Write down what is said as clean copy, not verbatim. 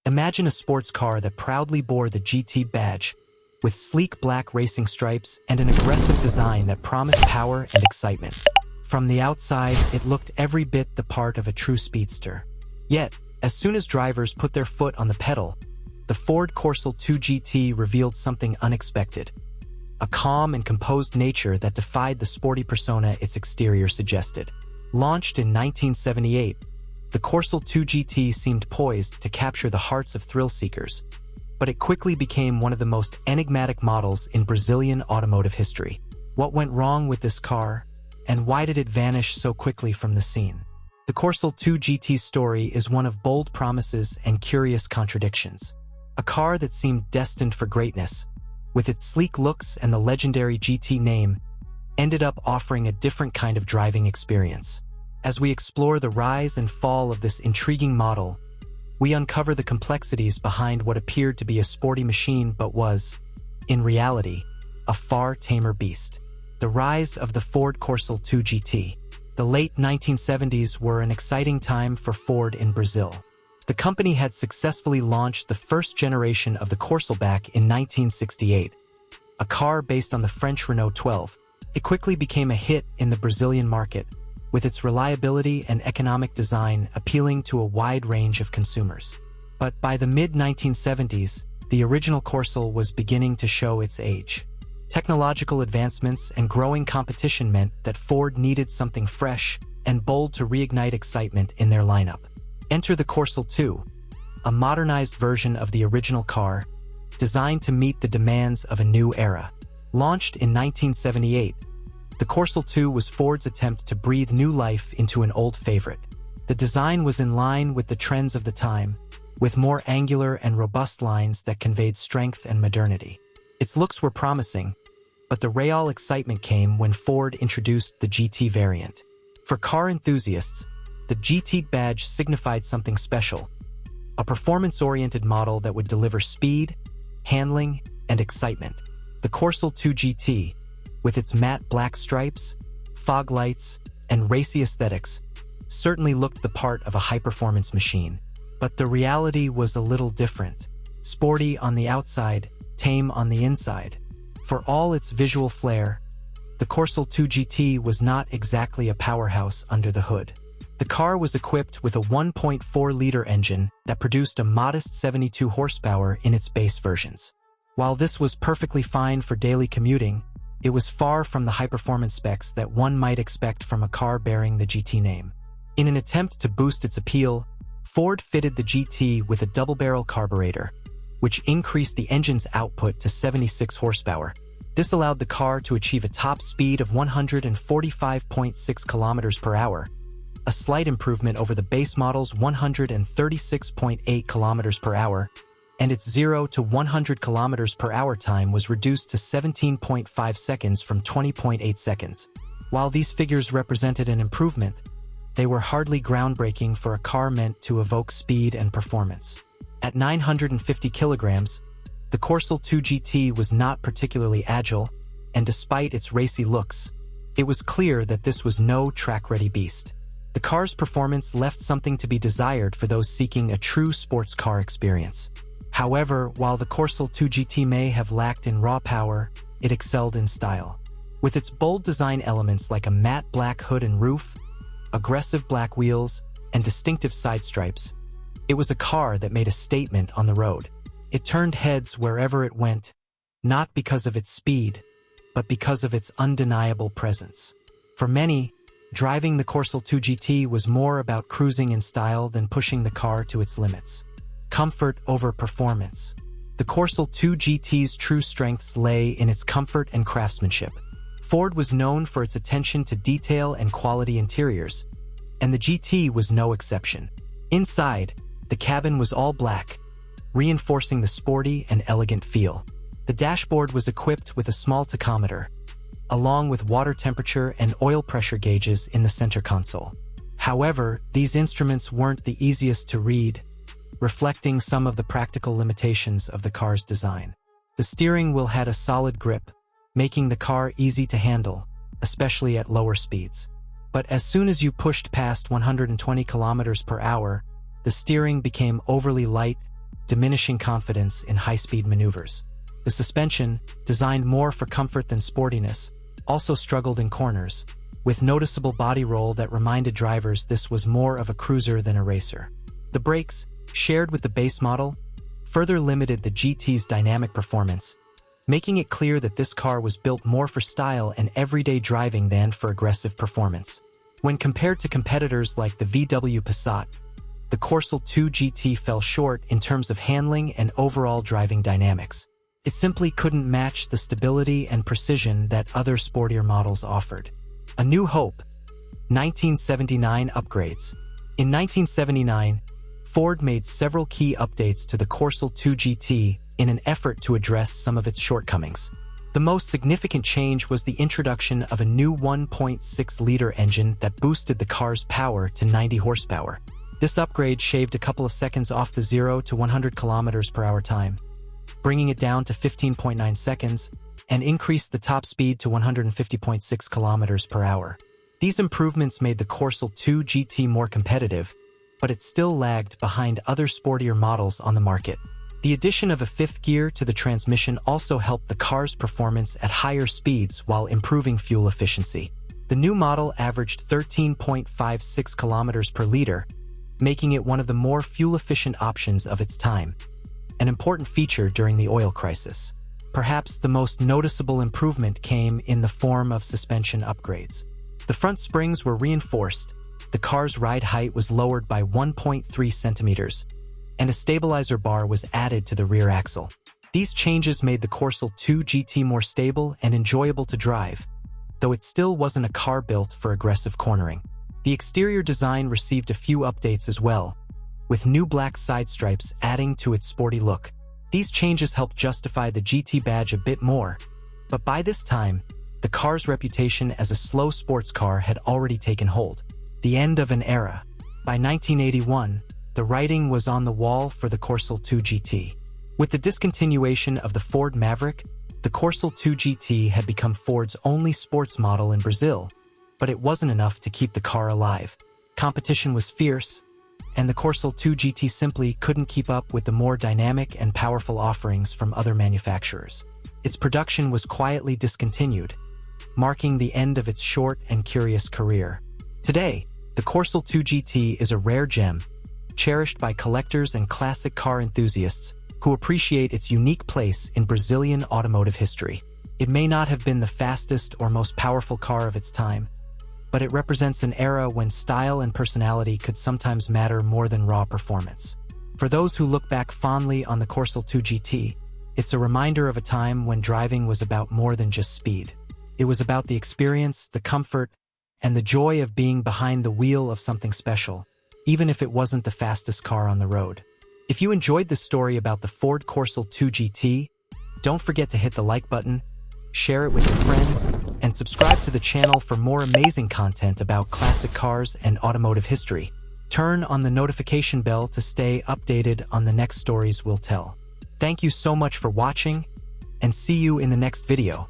Imagine a sports car that proudly bore the GT badge, with sleek black racing stripes and an aggressive design that promised power and excitement. From the outside, it looked every bit the part of a true speedster. Yet, as soon as drivers put their foot on the pedal, the Ford Corcel 2 GT revealed something unexpected. A calm and composed nature that defied the sporty persona its exterior suggested. Launched in 1978, the Corcel 2 GT seemed poised to capture the hearts of thrill-seekers, but it quickly became one of the most enigmatic models in Brazilian automotive history. What went wrong with this car, and why did it vanish so quickly from the scene? The Corcel 2 GT's story is one of bold promises and curious contradictions. A car that seemed destined for greatness, with its sleek looks and the legendary GT name, ended up offering a different kind of driving experience. As we explore the rise and fall of this intriguing model, we uncover the complexities behind what appeared to be a sporty machine but was, in reality, a far tamer beast. The rise of the Ford Corcel 2 GT. The late 1970s were an exciting time for Ford in Brazil. The company had successfully launched the first generation of the Corcel back in 1968, a car based on the French Renault 12. It quickly became a hit in the Brazilian market, with its reliability and economic design appealing to a wide range of consumers. But by the mid-1970s, the original Corcel was beginning to show its age. Technological advancements and growing competition meant that Ford needed something fresh and bold to reignite excitement in their lineup. Enter the Corcel 2, a modernized version of the original car, designed to meet the demands of a new era. Launched in 1978, the Corcel 2 was Ford's attempt to breathe new life into an old favorite. The design was in line with the trends of the time, with more angular and robust lines that conveyed strength and modernity. Its looks were promising, but the real excitement came when Ford introduced the GT variant. For car enthusiasts, the GT badge signified something special, a performance-oriented model that would deliver speed, handling, and excitement. The Corcel 2 GT, with its matte black stripes, fog lights, and racy aesthetics, certainly looked the part of a high-performance machine. But the reality was a little different. Sporty on the outside, tame on the inside. For all its visual flair, the Corcel 2 GT was not exactly a powerhouse under the hood. The car was equipped with a 1.4-liter engine that produced a modest 72 horsepower in its base versions. While this was perfectly fine for daily commuting, it was far from the high-performance specs that one might expect from a car bearing the GT name. In an attempt to boost its appeal, Ford fitted the GT with a double-barrel carburetor, which increased the engine's output to 76 horsepower. This allowed the car to achieve a top speed of 145.6 kilometers per hour, a slight improvement over the base model's 136.8 kilometers per hour, and its 0 to 100 kilometers per hour time was reduced to 17.5 seconds from 20.8 seconds. While these figures represented an improvement, they were hardly groundbreaking for a car meant to evoke speed and performance. At 950 kilograms, the Corcel 2 GT was not particularly agile, and despite its racy looks, it was clear that this was no track-ready beast. The car's performance left something to be desired for those seeking a true sports car experience. However, while the Corcel 2 GT may have lacked in raw power, it excelled in style. With its bold design elements like a matte black hood and roof, aggressive black wheels, and distinctive side stripes, it was a car that made a statement on the road. It turned heads wherever it went, not because of its speed, but because of its undeniable presence. For many, driving the Corcel 2 GT was more about cruising in style than pushing the car to its limits. Comfort over performance. The Corcel 2 GT's true strengths lay in its comfort and craftsmanship. Ford was known for its attention to detail and quality interiors, and the GT was no exception. Inside, the cabin was all black, reinforcing the sporty and elegant feel. The dashboard was equipped with a small tachometer, along with water temperature and oil pressure gauges in the center console. However, these instruments weren't the easiest to read, reflecting some of the practical limitations of the car's design. The steering wheel had a solid grip, making the car easy to handle, especially at lower speeds. But as soon as you pushed past 120 kilometers per hour, the steering became overly light diminishing confidence in high-speed maneuvers. The suspension, designed more for comfort than sportiness, also struggled in corners, with noticeable body roll that reminded drivers this was more of a cruiser than a racer. The brakes, shared with the base model, further limited the GT's dynamic performance, making it clear that this car was built more for style and everyday driving than for aggressive performance. When compared to competitors like the VW Passat, the Corcel 2 GT fell short in terms of handling and overall driving dynamics. It simply couldn't match the stability and precision that other sportier models offered. A New Hope. 1979 upgrades. In 1979, Ford made several key updates to the Corcel 2 GT in an effort to address some of its shortcomings. The most significant change was the introduction of a new 1.6-liter engine that boosted the car's power to 90 horsepower. This upgrade shaved a couple of seconds off the 0 to 100 km/h time, bringing it down to 15.9 seconds, and increased the top speed to 150.6 km/h. These improvements made the Corcel 2 GT more competitive, but it still lagged behind other sportier models on the market. The addition of a fifth gear to the transmission also helped the car's performance at higher speeds while improving fuel efficiency. The new model averaged 13.56 km/L, making it one of the more fuel-efficient options of its time, an important feature during the oil crisis. Perhaps the most noticeable improvement came in the form of suspension upgrades. The front springs were reinforced, the car's ride height was lowered by 1.3 centimeters, and a stabilizer bar was added to the rear axle. These changes made the Corcel 2 GT more stable and enjoyable to drive, though it still wasn't a car built for aggressive cornering. The exterior design received a few updates as well, with new black side stripes adding to its sporty look. These changes helped justify the GT badge a bit more, but by this time, the car's reputation as a slow sports car had already taken hold. The end of an era. By 1981, the writing was on the wall for the Corcel 2 GT. With the discontinuation of the Ford Maverick, the Corcel 2 GT had become Ford's only sports model in Brazil, but it wasn't enough to keep the car alive. Competition was fierce, and the Corcel 2 GT simply couldn't keep up with the more dynamic and powerful offerings from other manufacturers. Its production was quietly discontinued, marking the end of its short and curious career. Today, the Corcel 2 GT is a rare gem, cherished by collectors and classic car enthusiasts who appreciate its unique place in Brazilian automotive history. It may not have been the fastest or most powerful car of its time, but it represents an era when style and personality could sometimes matter more than raw performance. For those who look back fondly on the Corcel 2 GT, it's a reminder of a time when driving was about more than just speed. It was about the experience, the comfort, and the joy of being behind the wheel of something special, even if it wasn't the fastest car on the road. If you enjoyed this story about the Ford Corcel 2 GT, don't forget to hit the like button, share it with your friends, and subscribe to the channel for more amazing content about classic cars and automotive history. Turn on the notification bell to stay updated on the next stories we'll tell. Thank you so much for watching, and see you in the next video.